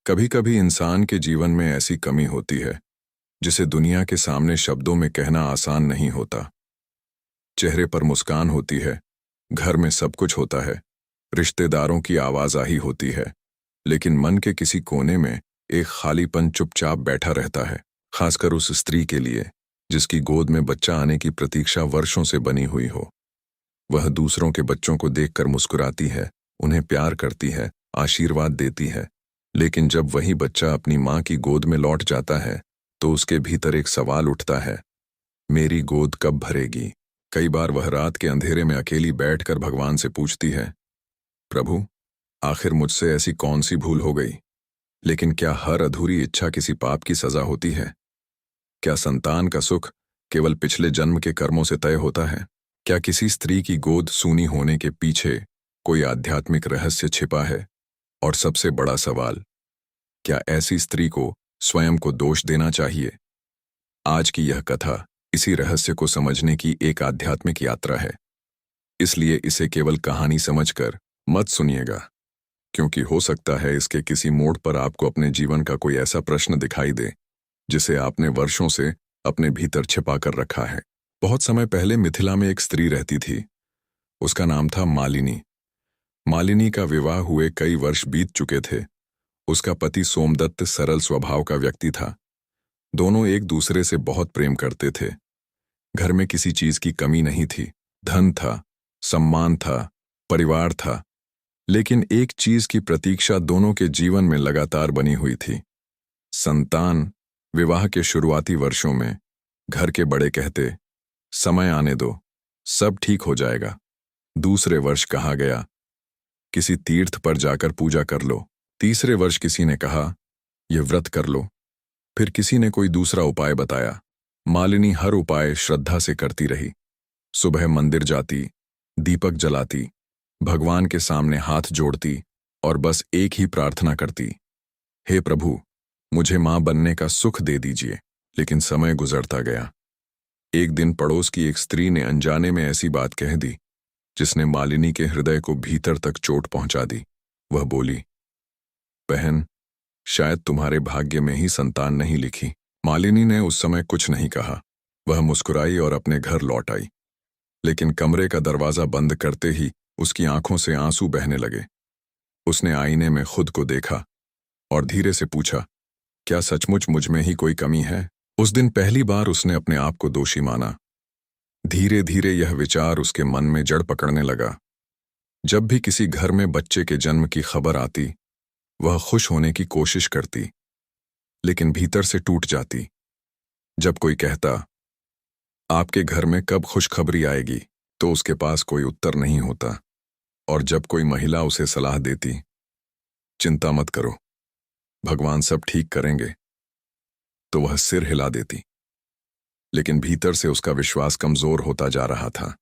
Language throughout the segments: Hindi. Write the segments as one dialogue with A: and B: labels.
A: कभी कभी इंसान के जीवन में ऐसी कमी होती है जिसे दुनिया के सामने शब्दों में कहना आसान नहीं होता। चेहरे पर मुस्कान होती है, घर में सब कुछ होता है, रिश्तेदारों की आवाजाही होती है, लेकिन मन के किसी कोने में एक खालीपन चुपचाप बैठा रहता है। खासकर उस स्त्री के लिए जिसकी गोद में बच्चा आने की प्रतीक्षा वर्षों से बनी हुई हो। वह दूसरों के बच्चों को देखकर मुस्कुराती है, उन्हें प्यार करती है, आशीर्वाद देती है, लेकिन जब वही बच्चा अपनी माँ की गोद में लौट जाता है तो उसके भीतर एक सवाल उठता है, मेरी गोद कब भरेगी। कई बार वह रात के अंधेरे में अकेली बैठकर भगवान से पूछती है, प्रभु, आखिर मुझसे ऐसी कौन सी भूल हो गई। लेकिन क्या हर अधूरी इच्छा किसी पाप की सजा होती है? क्या संतान का सुख केवल पिछले जन्म के कर्मों से तय होता है? क्या किसी स्त्री की गोद सूनी होने के पीछे कोई आध्यात्मिक रहस्य छिपा है? और सबसे बड़ा सवाल, क्या ऐसी स्त्री को स्वयं को दोष देना चाहिए? आज की यह कथा इसी रहस्य को समझने की एक आध्यात्मिक यात्रा है। इसलिए इसे केवल कहानी समझकर मत सुनिएगा, क्योंकि हो सकता है इसके किसी मोड़ पर आपको अपने जीवन का कोई ऐसा प्रश्न दिखाई दे जिसे आपने वर्षों से अपने भीतर छिपा कर रखा है। बहुत समय पहले मिथिला में एक स्त्री रहती थी। उसका नाम था मालिनी। मालिनी का विवाह हुए कई वर्ष बीत चुके थे। उसका पति सोमदत्त सरल स्वभाव का व्यक्ति था। दोनों एक दूसरे से बहुत प्रेम करते थे। घर में किसी चीज की कमी नहीं थी। धन था, सम्मान था, परिवार था, लेकिन एक चीज की प्रतीक्षा दोनों के जीवन में लगातार बनी हुई थी, संतान। विवाह के शुरुआती वर्षों में घर के बड़े कहते, समय आने दो, सब ठीक हो जाएगा। दूसरे वर्ष कहा गया, किसी तीर्थ पर जाकर पूजा कर लो। तीसरे वर्ष किसी ने कहा, यह व्रत कर लो। फिर किसी ने कोई दूसरा उपाय बताया। मालिनी हर उपाय श्रद्धा से करती रही। सुबह मंदिर जाती, दीपक जलाती, भगवान के सामने हाथ जोड़ती और बस एक ही प्रार्थना करती, हे प्रभु, मुझे मां बनने का सुख दे दीजिए। लेकिन समय गुजरता गया। एक दिन पड़ोस की एक स्त्री ने अनजाने में ऐसी बात कह दी जिसने मालिनी के हृदय को भीतर तक चोट पहुंचा दी। वह बोली, बहन, शायद तुम्हारे भाग्य में ही संतान नहीं लिखी। मालिनी ने उस समय कुछ नहीं कहा। वह मुस्कुराई और अपने घर लौट आई। लेकिन कमरे का दरवाजा बंद करते ही उसकी आंखों से आंसू बहने लगे। उसने आईने में खुद को देखा और धीरे से पूछा, क्या सचमुच मुझ में ही कोई कमी है? उस दिन पहली बार उसने अपने आप को दोषी माना। धीरे धीरे यह विचार उसके मन में जड़ पकड़ने लगा। जब भी किसी घर में बच्चे के जन्म की खबर आती, वह खुश होने की कोशिश करती, लेकिन भीतर से टूट जाती। जब कोई कहता, आपके घर में कब खुशखबरी आएगी, तो उसके पास कोई उत्तर नहीं होता। और जब कोई महिला उसे सलाह देती, चिंता मत करो, भगवान सब ठीक करेंगे, तो वह सिर हिला देती। लेकिन भीतर से उसका विश्वास कमजोर होता जा रहा था।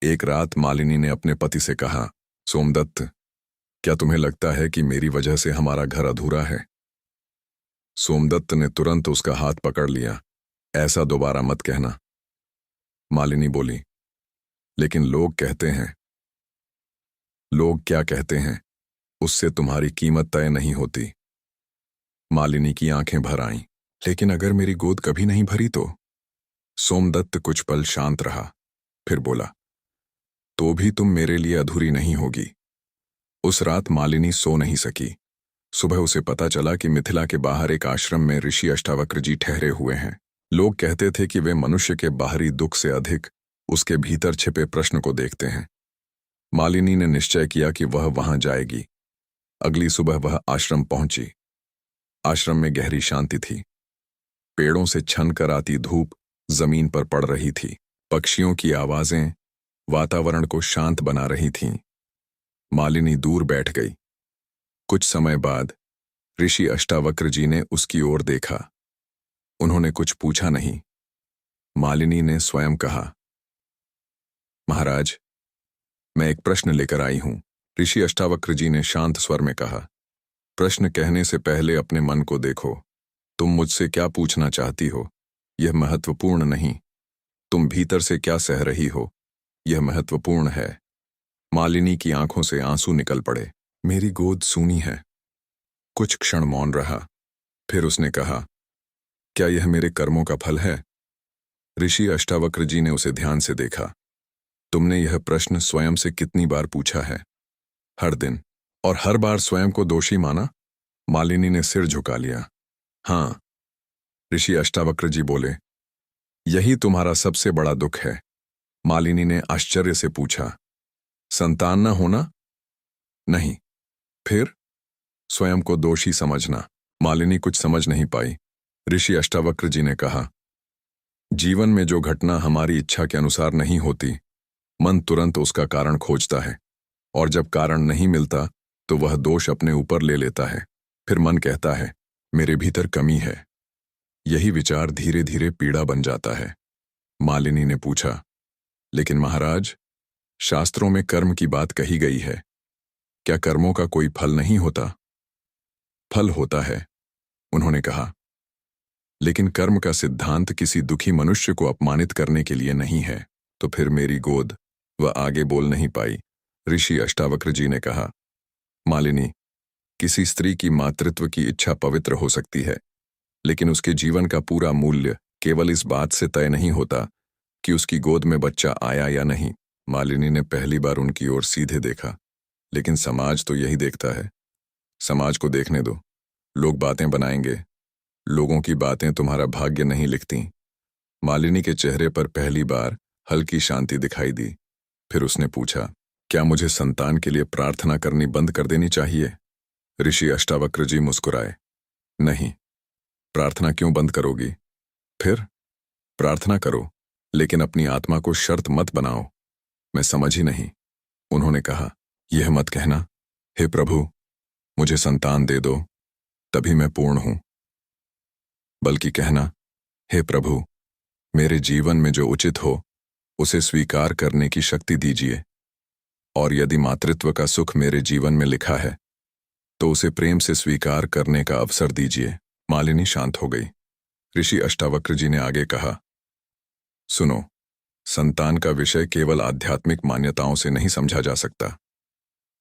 A: एक रात मालिनी ने अपने पति से कहा, सोमदत्त, क्या तुम्हें लगता है कि मेरी वजह से हमारा घर अधूरा है? सोमदत्त ने तुरंत उसका हाथ पकड़ लिया, ऐसा दोबारा मत कहना। मालिनी बोली, लेकिन लोग कहते हैं। लोग क्या कहते हैं, उससे तुम्हारी कीमत तय नहीं होती। मालिनी की आंखें भर आईं। लेकिन अगर मेरी गोद कभी नहीं भरी तो? सोमदत्त कुछ पल शांत रहा, फिर बोला, तो भी तुम मेरे लिए अधूरी नहीं होगी। उस रात मालिनी सो नहीं सकी। सुबह उसे पता चला कि मिथिला के बाहर एक आश्रम में ऋषि अष्टावक्र जी ठहरे हुए हैं। लोग कहते थे कि वे मनुष्य के बाहरी दुख से अधिक उसके भीतर छिपे प्रश्न को देखते हैं। मालिनी ने निश्चय किया कि वह वहां जाएगी। अगली सुबह वह आश्रम पहुंची। आश्रम में गहरी शांति थी। पेड़ों से छन कर आती धूप जमीन पर पड़ रही थी। पक्षियों की आवाजें वातावरण को शांत बना रही थीं। मालिनी दूर बैठ गई। कुछ समय बाद ऋषि अष्टावक्र जी ने उसकी ओर देखा। उन्होंने कुछ पूछा नहीं। मालिनी ने स्वयं कहा, महाराज, मैं एक प्रश्न लेकर आई हूं। ऋषि अष्टावक्र जी ने शांत स्वर में कहा, प्रश्न कहने से पहले अपने मन को देखो। तुम मुझसे क्या पूछना चाहती हो, यह महत्वपूर्ण नहीं। तुम भीतर से क्या सह रही हो, यह महत्वपूर्ण है। मालिनी की आंखों से आंसू निकल पड़े। मेरी गोद सूनी है। कुछ क्षण मौन रहा। फिर उसने कहा, क्या यह मेरे कर्मों का फल है? ऋषि अष्टावक्र जी ने उसे ध्यान से देखा। तुमने यह प्रश्न स्वयं से कितनी बार पूछा है? हर दिन। और हर बार स्वयं को दोषी माना? मालिनी ने सिर झुका लिया। हाँ। ऋषि अष्टावक्र जी बोले, यही तुम्हारा सबसे बड़ा दुख है। मालिनी ने आश्चर्य से पूछा, संतान न होना? नहीं। फिर? स्वयं को दोषी समझना। मालिनी कुछ समझ नहीं पाई। ऋषि अष्टावक्र जी ने कहा, जीवन में जो घटना हमारी इच्छा के अनुसार नहीं होती, मन तुरंत उसका कारण खोजता है, और जब कारण नहीं मिलता तो वह दोष अपने ऊपर ले लेता है। फिर मन कहता है, मेरे भीतर कमी है। यही विचार धीरे धीरे पीड़ा बन जाता है। मालिनी ने पूछा, लेकिन महाराज, शास्त्रों में कर्म की बात कही गई है, क्या कर्मों का कोई फल नहीं होता? फल होता है, उन्होंने कहा, लेकिन कर्म का सिद्धांत किसी दुखी मनुष्य को अपमानित करने के लिए नहीं है। तो फिर मेरी गोद। वह आगे बोल नहीं पाई। ऋषि अष्टावक्र जी ने कहा, मालिनी, किसी स्त्री की मातृत्व की इच्छा पवित्र हो सकती है, लेकिन उसके जीवन का पूरा मूल्य केवल इस बात से तय नहीं होता कि उसकी गोद में बच्चा आया या नहीं। मालिनी ने पहली बार उनकी ओर सीधे देखा। लेकिन समाज तो यही देखता है। समाज को देखने दो, लोग बातें बनाएंगे। लोगों की बातें तुम्हारा भाग्य नहीं लिखती। मालिनी के चेहरे पर पहली बार हल्की शांति दिखाई दी। फिर उसने पूछा, क्या मुझे संतान के लिए प्रार्थना करनी बंद कर देनी चाहिए? ऋषि अष्टावक्र जी मुस्कुराए, नहीं। प्रार्थना क्यों बंद करोगी? फिर? प्रार्थना करो, लेकिन अपनी आत्मा को शर्त मत बनाओ। मैं समझ ही नहीं। उन्होंने कहा, यह मत कहना, हे प्रभु, मुझे संतान दे दो, तभी मैं पूर्ण हूं। बल्कि कहना, हे प्रभु, मेरे जीवन में जो उचित हो उसे स्वीकार करने की शक्ति दीजिए, और यदि मातृत्व का सुख मेरे जीवन में लिखा है तो उसे प्रेम से स्वीकार करने का अवसर दीजिए। मालिनी शांत हो गई। ऋषि अष्टावक्र जी ने आगे कहा, सुनो, संतान का विषय केवल आध्यात्मिक मान्यताओं से नहीं समझा जा सकता।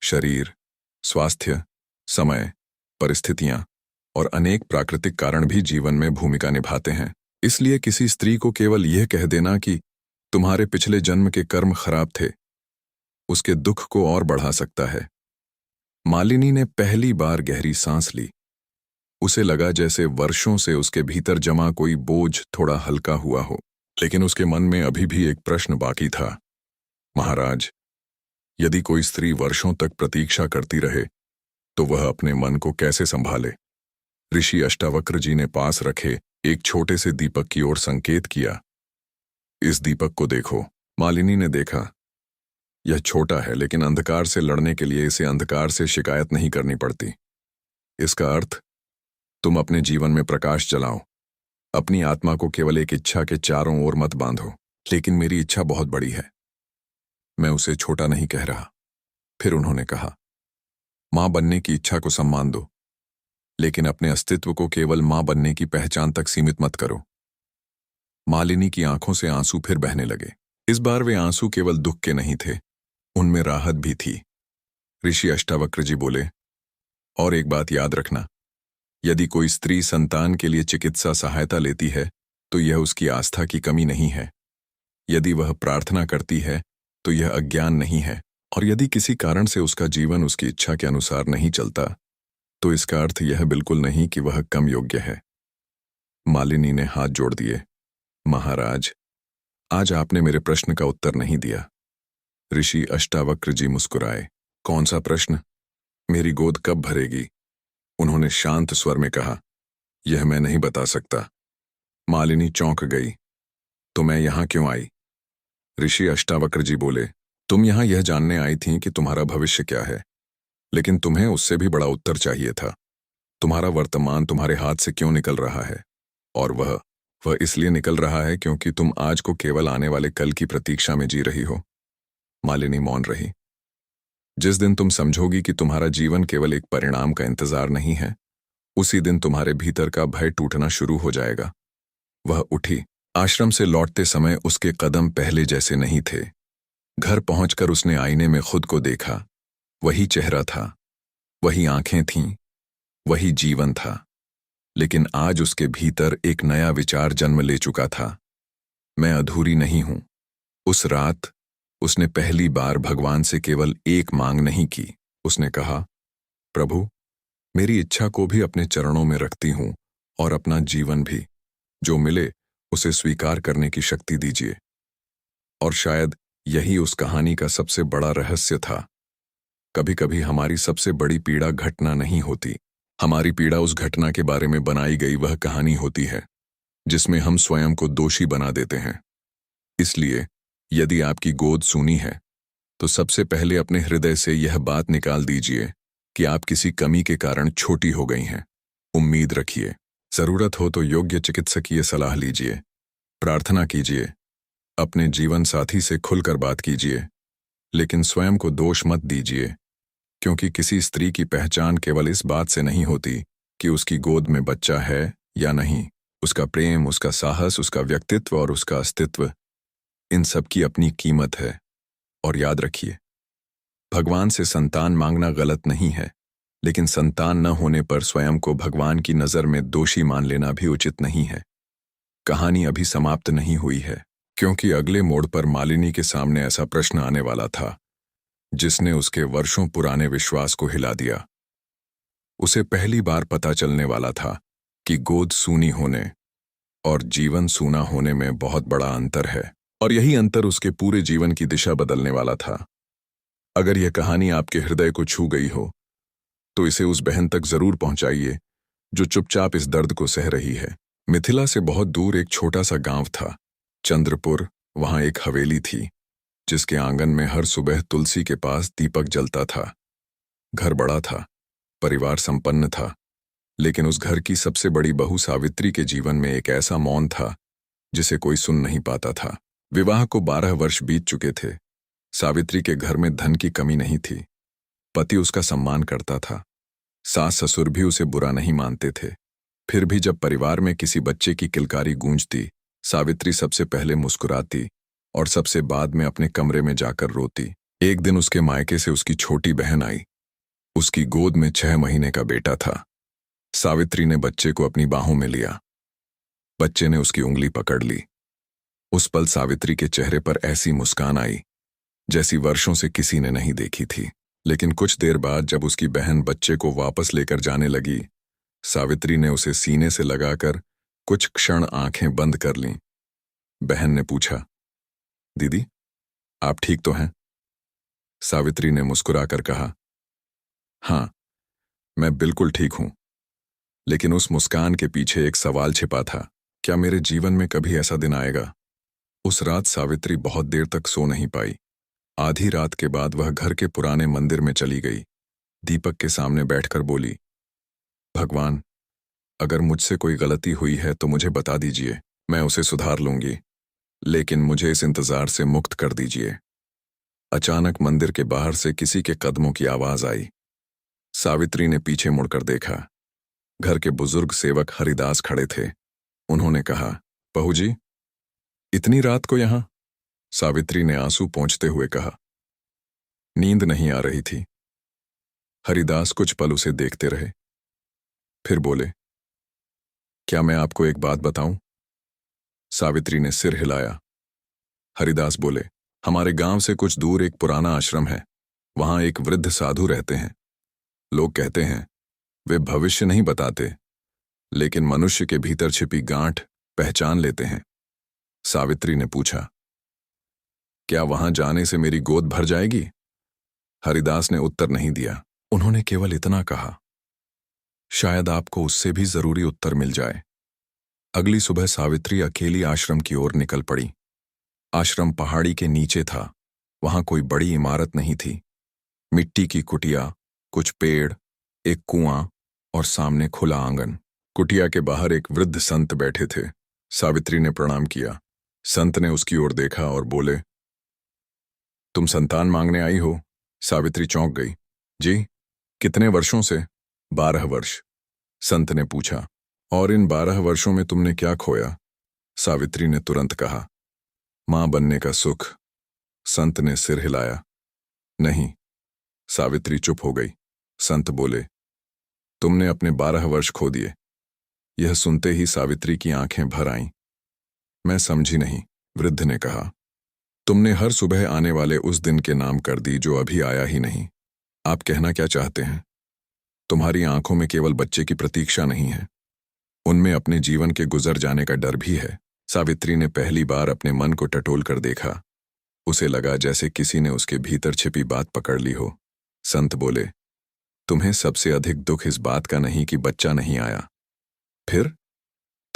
A: शरीर, स्वास्थ्य, समय, परिस्थितियां और अनेक प्राकृतिक कारण भी जीवन में भूमिका निभाते हैं। इसलिए किसी स्त्री को केवल यह कह देना कि तुम्हारे पिछले जन्म के कर्म खराब थे, उसके दुख को और बढ़ा सकता है। मालिनी ने पहली बार गहरी सांस ली। उसे लगा जैसे वर्षों से उसके भीतर जमा कोई बोझ थोड़ा हल्का हुआ हो। लेकिन उसके मन में अभी भी एक प्रश्न बाकी था। महाराज, यदि कोई स्त्री वर्षों तक प्रतीक्षा करती रहे तो वह अपने मन को कैसे संभाले? ऋषि अष्टावक्र जी ने पास रखे एक छोटे से दीपक की ओर संकेत किया। इस दीपक को देखो। मालिनी ने देखा। यह छोटा है, लेकिन अंधकार से लड़ने के लिए इसे अंधकार से शिकायत नहीं करनी पड़ती। इसका अर्थ, तुम अपने जीवन में प्रकाश जलाओ। अपनी आत्मा को केवल एक इच्छा के चारों ओर मत बांधो। लेकिन मेरी इच्छा बहुत बड़ी है, मैं उसे छोटा नहीं कह रहा। फिर उन्होंने कहा, मां बनने की इच्छा को सम्मान दो, लेकिन अपने अस्तित्व को केवल मां बनने की पहचान तक सीमित मत करो। मालिनी की आंखों से आंसू फिर बहने लगे। इस बार वे आंसू केवल दुख के नहीं थे, उनमें राहत भी थी। ऋषि अष्टावक्र जी बोले, और एक बात याद रखना, यदि कोई स्त्री संतान के लिए चिकित्सा सहायता लेती है तो यह उसकी आस्था की कमी नहीं है। यदि वह प्रार्थना करती है तो यह अज्ञान नहीं है। और यदि किसी कारण से उसका जीवन उसकी इच्छा के अनुसार नहीं चलता तो इसका अर्थ यह बिल्कुल नहीं कि वह कम योग्य है। मालिनी ने हाथ जोड़ दिए। महाराज, आज आपने मेरे प्रश्न का उत्तर नहीं दिया। ऋषि अष्टावक्र जी मुस्कुराए। कौन सा प्रश्न? मेरी गोद कब भरेगी? उन्होंने शांत स्वर में कहा। यह मैं नहीं बता सकता। मालिनी चौंक गई। तो मैं यहां क्यों आई? ऋषि अष्टावक्र जी बोले, तुम यहां यह जानने आई थीं कि तुम्हारा भविष्य क्या है, लेकिन तुम्हें उससे भी बड़ा उत्तर चाहिए था। तुम्हारा वर्तमान तुम्हारे हाथ से क्यों निकल रहा है? और वह इसलिए निकल रहा है क्योंकि तुम आज को केवल आने वाले कल की प्रतीक्षा में जी रही हो। मालिनी मौन रही। जिस दिन तुम समझोगी कि तुम्हारा जीवन केवल एक परिणाम का इंतजार नहीं है, उसी दिन तुम्हारे भीतर का भय टूटना शुरू हो जाएगा। वह उठी। आश्रम से लौटते समय उसके कदम पहले जैसे नहीं थे। घर पहुंचकर उसने आईने में खुद को देखा। वही चेहरा था, वही आंखें थीं, वही जीवन था, लेकिन आज उसके भीतर एक नया विचार जन्म ले चुका था। मैं अधूरी नहीं हूं। उस रात उसने पहली बार भगवान से केवल एक मांग नहीं की। उसने कहा, प्रभु, मेरी इच्छा को भी अपने चरणों में रखती हूं और अपना जीवन भी। जो मिले उसे स्वीकार करने की शक्ति दीजिए। और शायद यही उस कहानी का सबसे बड़ा रहस्य था। कभी कभी हमारी सबसे बड़ी पीड़ा घटना नहीं होती। हमारी पीड़ा उस घटना के बारे में बनाई गई वह कहानी होती है, जिसमें हम स्वयं को दोषी बना देते हैं। इसलिए यदि आपकी गोद सूनी है, तो सबसे पहले अपने हृदय से यह बात निकाल दीजिए कि आप किसी कमी के कारण छोटी हो गई हैं। उम्मीद रखिए। जरूरत हो तो योग्य चिकित्सकीय सलाह लीजिए। प्रार्थना कीजिए। अपने जीवन साथी से खुलकर बात कीजिए, लेकिन स्वयं को दोष मत दीजिए, क्योंकि किसी स्त्री की पहचान केवल इस बात से नहीं होती कि उसकी गोद में बच्चा है या नहीं। उसका प्रेम, उसका साहस, उसका व्यक्तित्व और उसका अस्तित्व, इन सब की अपनी कीमत है। और याद रखिए, भगवान से संतान मांगना गलत नहीं है, लेकिन संतान न होने पर स्वयं को भगवान की नज़र में दोषी मान लेना भी उचित नहीं है। कहानी अभी समाप्त नहीं हुई है, क्योंकि अगले मोड़ पर मालिनी के सामने ऐसा प्रश्न आने वाला था जिसने उसके वर्षों पुराने विश्वास को हिला दिया। उसे पहली बार पता चलने वाला था कि गोद सूनी होने और जीवन सूना होने में बहुत बड़ा अंतर है, और यही अंतर उसके पूरे जीवन की दिशा बदलने वाला था। अगर यह कहानी आपके हृदय को छू गई हो, तो इसे उस बहन तक जरूर पहुंचाइए जो चुपचाप इस दर्द को सह रही है। मिथिला से बहुत दूर एक छोटा सा गांव था, चंद्रपुर। वहां एक हवेली थी, जिसके आंगन में हर सुबह तुलसी के पास दीपक जलता था। घर बड़ा था, परिवार संपन्न था, लेकिन उस घर की सबसे बड़ी बहू सावित्री के जीवन में एक ऐसा मौन था जिसे कोई सुन नहीं पाता था। विवाह को 12 वर्ष बीत चुके थे। सावित्री के घर में धन की कमी नहीं थी। पति उसका सम्मान करता था। सास ससुर भी उसे बुरा नहीं मानते थे। फिर भी जब परिवार में किसी बच्चे की किलकारी गूंजती, सावित्री सबसे पहले मुस्कुराती और सबसे बाद में अपने कमरे में जाकर रोती। एक दिन उसके मायके से उसकी छोटी बहन आई। उसकी गोद में 6 महीने का बेटा था। सावित्री ने बच्चे को अपनी बाहों में लिया। बच्चे ने उसकी उंगली पकड़ ली। उस पल सावित्री के चेहरे पर ऐसी मुस्कान आई जैसी वर्षों से किसी ने नहीं देखी थी। लेकिन कुछ देर बाद जब उसकी बहन बच्चे को वापस लेकर जाने लगी, सावित्री ने उसे सीने से लगाकर कुछ क्षण आंखें बंद कर लीं। बहन ने पूछा, दीदी, आप ठीक तो हैं? सावित्री ने मुस्कुराकर कहा, हाँ, मैं बिल्कुल ठीक हूं। लेकिन उस मुस्कान के पीछे एक सवाल छिपा था, क्या मेरे जीवन में कभी ऐसा दिन आएगा? उस रात सावित्री बहुत देर तक सो नहीं पाई। आधी रात के बाद वह घर के पुराने मंदिर में चली गई। दीपक के सामने बैठकर बोली, भगवान, अगर मुझसे कोई गलती हुई है तो मुझे बता दीजिए, मैं उसे सुधार लूंगी, लेकिन मुझे इस इंतजार से मुक्त कर दीजिए। अचानक मंदिर के बाहर से किसी के कदमों की आवाज आई। सावित्री ने पीछे मुड़कर देखा। घर के बुजुर्ग सेवक हरिदास खड़े थे। उन्होंने कहा, बहू जी, इतनी रात को यहां? सावित्री ने आंसू पोंछते हुए कहा, नींद नहीं आ रही थी। हरिदास कुछ पल उसे देखते रहे, फिर बोले, क्या मैं आपको एक बात बताऊं? सावित्री ने सिर हिलाया। हरिदास बोले, हमारे गांव से कुछ दूर एक पुराना आश्रम है। वहां एक वृद्ध साधु रहते हैं। लोग कहते हैं वे भविष्य नहीं बताते, लेकिन मनुष्य के भीतर छिपी गांठ पहचान लेते हैं। सावित्री ने पूछा, क्या वहां जाने से मेरी गोद भर जाएगी? हरिदास ने उत्तर नहीं दिया। उन्होंने केवल इतना कहा, शायद आपको उससे भी जरूरी उत्तर मिल जाए। अगली सुबह सावित्री अकेली आश्रम की ओर निकल पड़ी। आश्रम पहाड़ी के नीचे था। वहां कोई बड़ी इमारत नहीं थी। मिट्टी की कुटिया, कुछ पेड़, एक कुआं और सामने खुला आंगन। कुटिया के बाहर एक वृद्ध संत बैठे थे। सावित्री ने प्रणाम किया। संत ने उसकी ओर देखा और बोले, तुम संतान मांगने आई हो? सावित्री चौंक गई। जी, कितने वर्षों से? 12 वर्ष। संत ने पूछा, और इन 12 वर्षों में तुमने क्या खोया? सावित्री ने तुरंत कहा, मां बनने का सुख। संत ने सिर हिलाया। नहीं। सावित्री चुप हो गई। संत बोले, तुमने अपने 12 वर्ष खो दिए। यह सुनते ही सावित्री की आंखें भर आईं। मैं समझी नहीं, वृद्ध ने कहा। तुमने हर सुबह आने वाले उस दिन के नाम कर दी जो अभी आया ही नहीं। आप कहना क्या चाहते हैं? तुम्हारी आंखों में केवल बच्चे की प्रतीक्षा नहीं है, उनमें अपने जीवन के गुजर जाने का डर भी है। सावित्री ने पहली बार अपने मन को टटोल कर देखा। उसे लगा जैसे किसी ने उसके भीतर छिपी बात पकड़ ली हो। संत बोले, तुम्हें सबसे अधिक दुख इस बात का नहीं कि बच्चा नहीं आया, फिर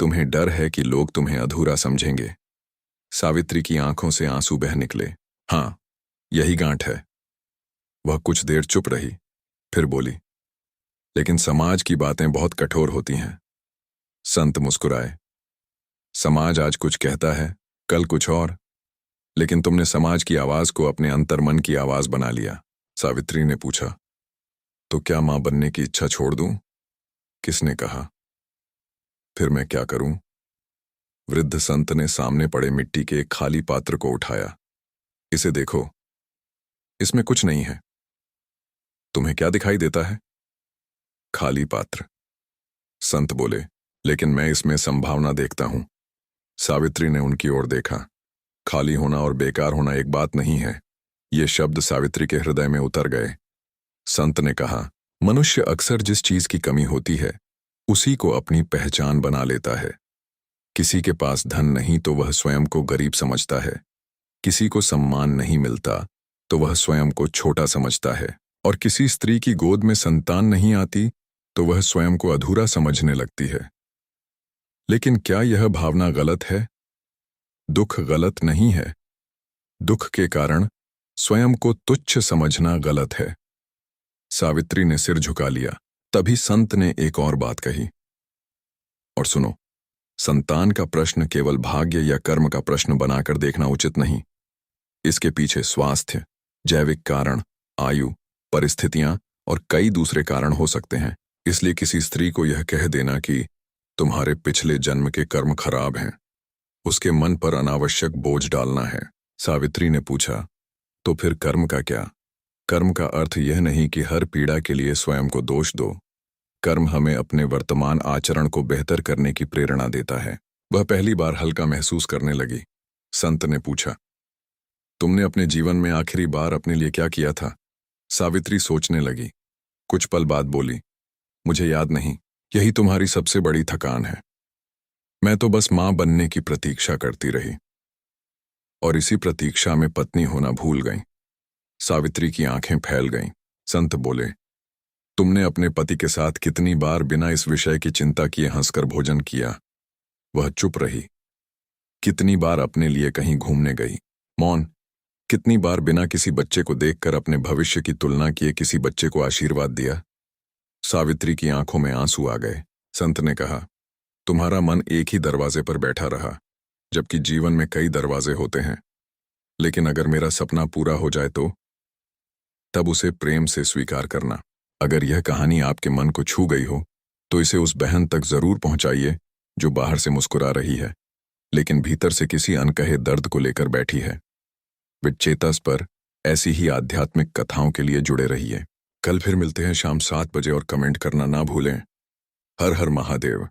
A: तुम्हें डर है कि लोग तुम्हें अधूरा समझेंगे। सावित्री की आंखों से आंसू बह निकले। हाँ, यही गांठ है। वह कुछ देर चुप रही, फिर बोली, लेकिन समाज की बातें बहुत कठोर होती हैं। संत मुस्कुराए। समाज आज कुछ कहता है, कल कुछ और, लेकिन तुमने समाज की आवाज को अपने अंतर्मन की आवाज बना लिया। सावित्री ने पूछा, तो क्या मां बनने की इच्छा छोड़ दूं? किसने कहा? फिर मैं क्या करूं? वृद्ध संत ने सामने पड़े मिट्टी के एक खाली पात्र को उठाया। इसे देखो, इसमें कुछ नहीं है। तुम्हें क्या दिखाई देता है? खाली पात्र। संत बोले, लेकिन मैं इसमें संभावना देखता हूं। सावित्री ने उनकी ओर देखा। खाली होना और बेकार होना एक बात नहीं है। ये शब्द सावित्री के हृदय में उतर गए। संत ने कहा, मनुष्य अक्सर जिस चीज की कमी होती है उसी को अपनी पहचान बना लेता है। किसी के पास धन नहीं तो वह स्वयं को गरीब समझता है, किसी को सम्मान नहीं मिलता तो वह स्वयं को छोटा समझता है, और किसी स्त्री की गोद में संतान नहीं आती तो वह स्वयं को अधूरा समझने लगती है। लेकिन क्या यह भावना गलत है? दुख गलत नहीं है। दुख के कारण स्वयं को तुच्छ समझना गलत है। सावित्री ने सिर झुका लिया। तभी संत ने एक और बात कही, और सुनो, संतान का प्रश्न केवल भाग्य या कर्म का प्रश्न बनाकर देखना उचित नहीं। इसके पीछे स्वास्थ्य, जैविक कारण, आयु, परिस्थितियां और कई दूसरे कारण हो सकते हैं। इसलिए किसी स्त्री को यह कह देना कि तुम्हारे पिछले जन्म के कर्म खराब हैं, उसके मन पर अनावश्यक बोझ डालना है। सावित्री ने पूछा, तो फिर कर्म का क्या? कर्म का अर्थ यह नहीं कि हर पीड़ा के लिए स्वयं को दोष दो। कर्म हमें अपने वर्तमान आचरण को बेहतर करने की प्रेरणा देता है। वह पहली बार हल्का महसूस करने लगी। संत ने पूछा, तुमने अपने जीवन में आखिरी बार अपने लिए क्या किया था? सावित्री सोचने लगी। कुछ पल बाद बोली, मुझे याद नहीं। यही तुम्हारी सबसे बड़ी थकान है। मैं तो बस मां बनने की प्रतीक्षा करती रही, और इसी प्रतीक्षा में पत्नी होना भूल गई। सावित्री की आंखें फैल गईं। संत बोले, तुमने अपने पति के साथ कितनी बार बिना इस विषय की चिंता किए हंसकर भोजन किया? वह चुप रही। कितनी बार अपने लिए कहीं घूमने गई? मौन। कितनी बार बिना किसी बच्चे को देखकर अपने भविष्य की तुलना किए किसी बच्चे को आशीर्वाद दिया? सावित्री की आंखों में आंसू आ गए। संत ने कहा, तुम्हारा मन एक ही दरवाजे पर बैठा रहा, जबकि जीवन में कई दरवाजे होते हैं। लेकिन अगर मेरा सपना पूरा हो जाए तो? तब उसे प्रेम से स्वीकार करना। अगर यह कहानी आपके मन को छू गई हो तो इसे उस बहन तक जरूर पहुंचाइए जो बाहर से मुस्कुरा रही है लेकिन भीतर से किसी अनकहे दर्द को लेकर बैठी है। विचेतस पर ऐसी ही आध्यात्मिक कथाओं के लिए जुड़े रहिए। कल फिर मिलते हैं शाम 7 बजे, और कमेंट करना ना भूलें। हर हर महादेव।